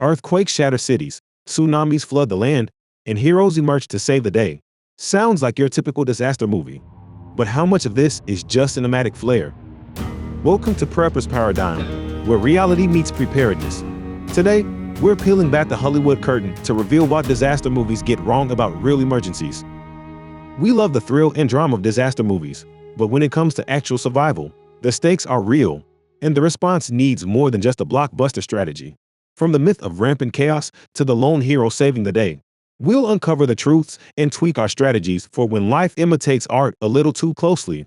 Earthquakes shatter cities, tsunamis flood the land, and heroes emerge to save the day. Sounds like your typical disaster movie. But how much of this is just cinematic flair? Welcome to Prepper's Paradigm, where reality meets preparedness. Today, we're peeling back the Hollywood curtain to reveal what disaster movies get wrong about real emergencies. We love the thrill and drama of disaster movies, but when it comes to actual survival, the stakes are real, and the response needs more than just a blockbuster strategy. From the myth of rampant chaos to the lone hero saving the day, we'll uncover the truths and tweak our strategies for when life imitates art a little too closely.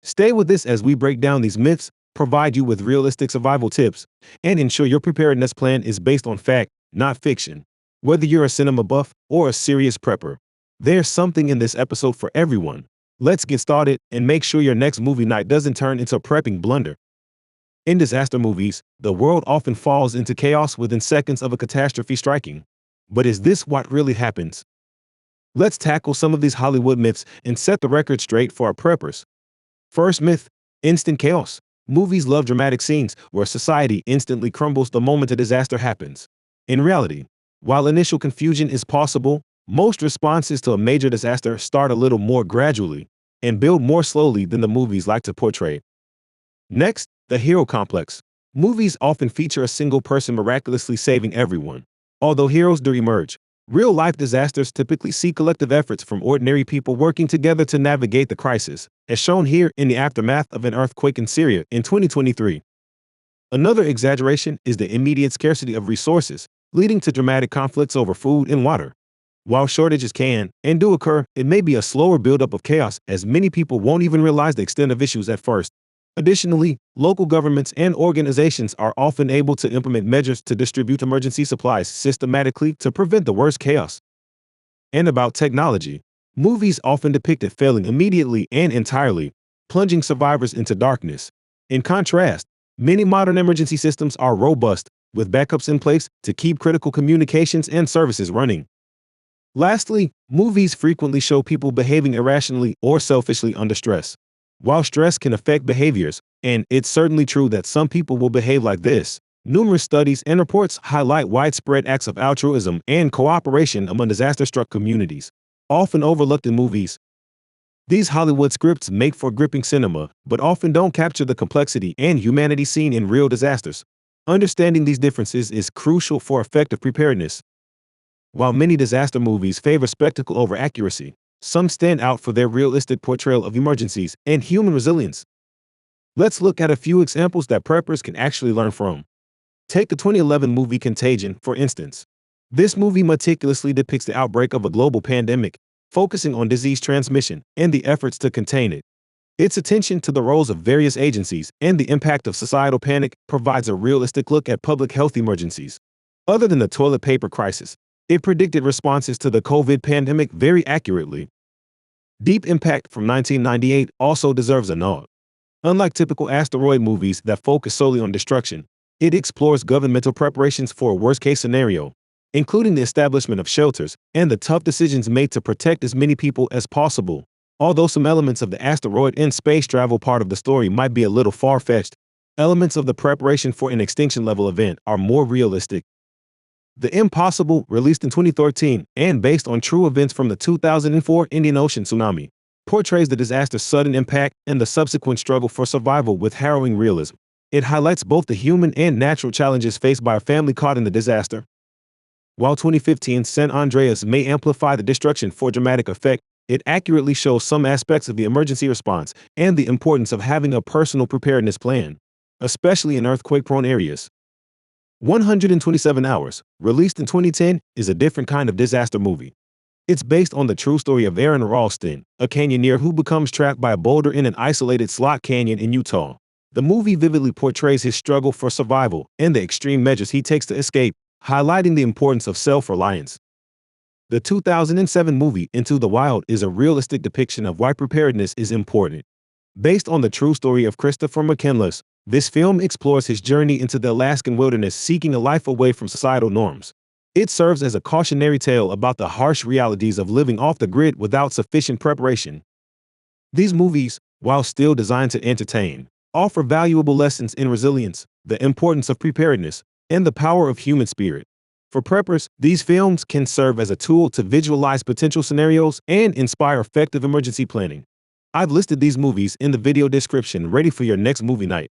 Stay with us as we break down these myths, provide you with realistic survival tips, and ensure your preparedness plan is based on fact, not fiction. Whether you're a cinema buff or a serious prepper, there's something in this episode for everyone. Let's get started and make sure your next movie night doesn't turn into a prepping blunder. In disaster movies, the world often falls into chaos within seconds of a catastrophe striking. But is this what really happens? Let's tackle some of these Hollywood myths and set the record straight for our preppers. First myth: instant chaos. Movies love dramatic scenes where society instantly crumbles the moment a disaster happens. In reality, while initial confusion is possible, most responses to a major disaster start a little more gradually and build more slowly than the movies like to portray. Next, the hero complex. Movies often feature a single person miraculously saving everyone. Although heroes do emerge, real-life disasters typically see collective efforts from ordinary people working together to navigate the crisis, as shown here in the aftermath of an earthquake in Syria in 2023. Another exaggeration is the immediate scarcity of resources, leading to dramatic conflicts over food and water. While shortages can and do occur, it may be a slower buildup of chaos, as many people won't even realize the extent of issues at first. Additionally, local governments and organizations are often able to implement measures to distribute emergency supplies systematically to prevent the worst chaos. And about technology, movies often depict it failing immediately and entirely, plunging survivors into darkness. In contrast, many modern emergency systems are robust, with backups in place to keep critical communications and services running. Lastly, movies frequently show people behaving irrationally or selfishly under stress. While stress can affect behaviors, and it's certainly true that some people will behave like this, numerous studies and reports highlight widespread acts of altruism and cooperation among disaster-struck communities, often overlooked in movies. These Hollywood scripts make for gripping cinema, but often don't capture the complexity and humanity seen in real disasters. Understanding these differences is crucial for effective preparedness. While many disaster movies favor spectacle over accuracy, some stand out for their realistic portrayal of emergencies and human resilience. Let's look at a few examples that preppers can actually learn from. Take the 2011 movie Contagion, for instance. This movie meticulously depicts the outbreak of a global pandemic, focusing on disease transmission and the efforts to contain it. Its attention to the roles of various agencies and the impact of societal panic provides a realistic look at public health emergencies. Other than the toilet paper crisis, it predicted responses to the COVID pandemic very accurately. Deep Impact from 1998 also deserves a nod. Unlike typical asteroid movies that focus solely on destruction, it explores governmental preparations for a worst-case scenario, including the establishment of shelters and the tough decisions made to protect as many people as possible. Although some elements of the asteroid and space travel part of the story might be a little far-fetched, elements of the preparation for an extinction-level event are more realistic. The Impossible, released in 2013 and based on true events from the 2004 Indian Ocean tsunami, portrays the disaster's sudden impact and the subsequent struggle for survival with harrowing realism. It highlights both the human and natural challenges faced by a family caught in the disaster. While 2015's San Andreas may amplify the destruction for dramatic effect, it accurately shows some aspects of the emergency response and the importance of having a personal preparedness plan, especially in earthquake-prone areas. 127 Hours, released in 2010, is a different kind of disaster movie. It's based on the true story of Aaron Ralston, a canyoneer who becomes trapped by a boulder in an isolated slot canyon in Utah. The movie vividly portrays his struggle for survival and the extreme measures he takes to escape, highlighting the importance of self-reliance. The 2007 movie Into the Wild is a realistic depiction of why preparedness is important. Based on the true story of Christopher McCandless, this film explores his journey into the Alaskan wilderness seeking a life away from societal norms. It serves as a cautionary tale about the harsh realities of living off the grid without sufficient preparation. These movies, while still designed to entertain, offer valuable lessons in resilience, the importance of preparedness, and the power of human spirit. For preppers, these films can serve as a tool to visualize potential scenarios and inspire effective emergency planning. I've listed these movies in the video description ready for your next movie night.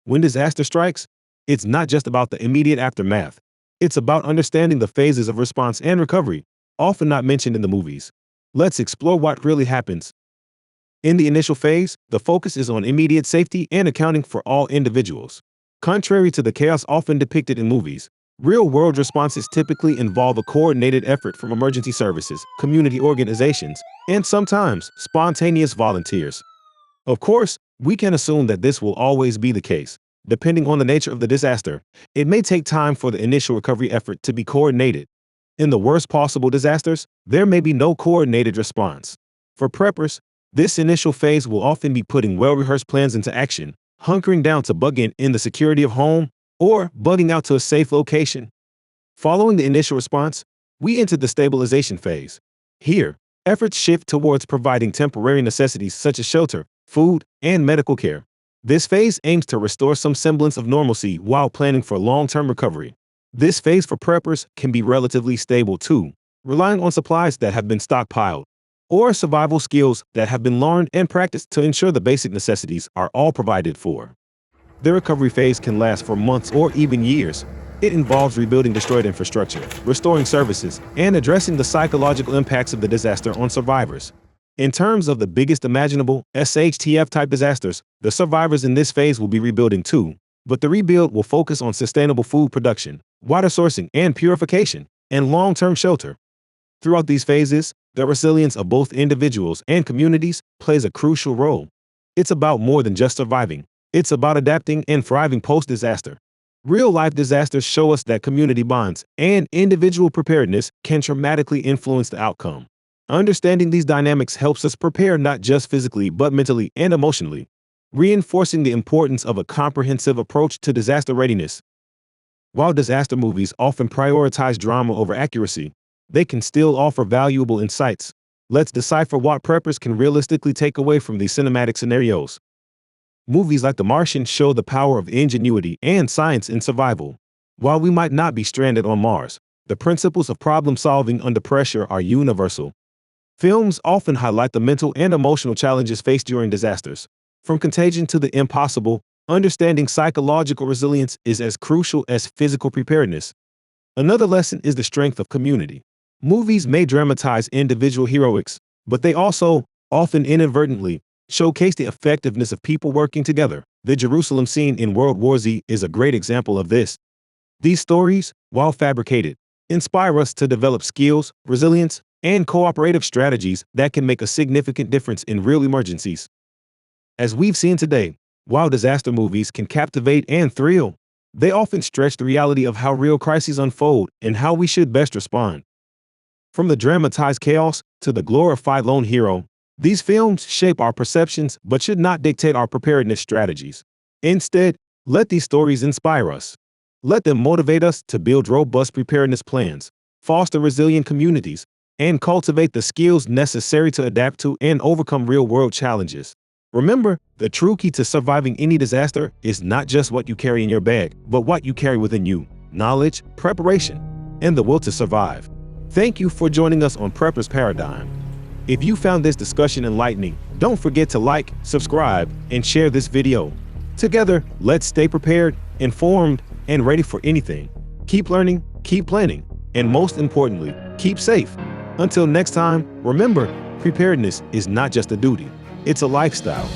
When disaster strikes, it's not just about the immediate aftermath. It's about understanding the phases of response and recovery, often not mentioned in the movies. Let's explore what really happens. In the initial phase, the focus is on immediate safety and accounting for all individuals. Contrary to the chaos often depicted in movies, real-world responses typically involve a coordinated effort from emergency services, community organizations, and sometimes spontaneous volunteers. Of course, we can assume that this will always be the case. Depending on the nature of the disaster, it may take time for the initial recovery effort to be coordinated. In the worst possible disasters, there may be no coordinated response. For preppers, this initial phase will often be putting well-rehearsed plans into action, hunkering down to bug in the security of home, or bugging out to a safe location. Following the initial response, we enter the stabilization phase. Here, efforts shift towards providing temporary necessities such as shelter, food, and medical care. This phase aims to restore some semblance of normalcy while planning for long-term recovery. This phase for preppers can be relatively stable too, relying on supplies that have been stockpiled, or survival skills that have been learned and practiced to ensure the basic necessities are all provided for. The recovery phase can last for months or even years. It involves rebuilding destroyed infrastructure, restoring services, and addressing the psychological impacts of the disaster on survivors. In terms of the biggest imaginable SHTF-type disasters, the survivors in this phase will be rebuilding too, but the rebuild will focus on sustainable food production, water sourcing and purification, and long-term shelter. Throughout these phases, the resilience of both individuals and communities plays a crucial role. It's about more than just surviving. It's about adapting and thriving post-disaster. Real-life disasters show us that community bonds and individual preparedness can dramatically influence the outcome. Understanding these dynamics helps us prepare not just physically but mentally and emotionally, reinforcing the importance of a comprehensive approach to disaster readiness. While disaster movies often prioritize drama over accuracy, they can still offer valuable insights. Let's decipher what preppers can realistically take away from these cinematic scenarios. Movies like The Martian show the power of ingenuity and science in survival. While we might not be stranded on Mars, the principles of problem-solving under pressure are universal. Films often highlight the mental and emotional challenges faced during disasters. From Contagion to The Impossible, understanding psychological resilience is as crucial as physical preparedness. Another lesson is the strength of community. Movies may dramatize individual heroics, but they also, often inadvertently, showcase the effectiveness of people working together. The Jerusalem scene in World War Z is a great example of this. These stories, while fabricated, inspire us to develop skills, resilience, and cooperative strategies that can make a significant difference in real emergencies. As we've seen today, while disaster movies can captivate and thrill, they often stretch the reality of how real crises unfold and how we should best respond. From the dramatized chaos to the glorified lone hero, these films shape our perceptions but should not dictate our preparedness strategies. Instead, let these stories inspire us. Let them motivate us to build robust preparedness plans, foster resilient communities, and cultivate the skills necessary to adapt to and overcome real-world challenges. Remember, the true key to surviving any disaster is not just what you carry in your bag, but what you carry within you: knowledge, preparation, and the will to survive. Thank you for joining us on Prepper's Paradigm. If you found this discussion enlightening, don't forget to like, subscribe, and share this video. Together, let's stay prepared, informed, and ready for anything. Keep learning, keep planning, and most importantly, keep safe. Until next time, remember, preparedness is not just a duty, it's a lifestyle.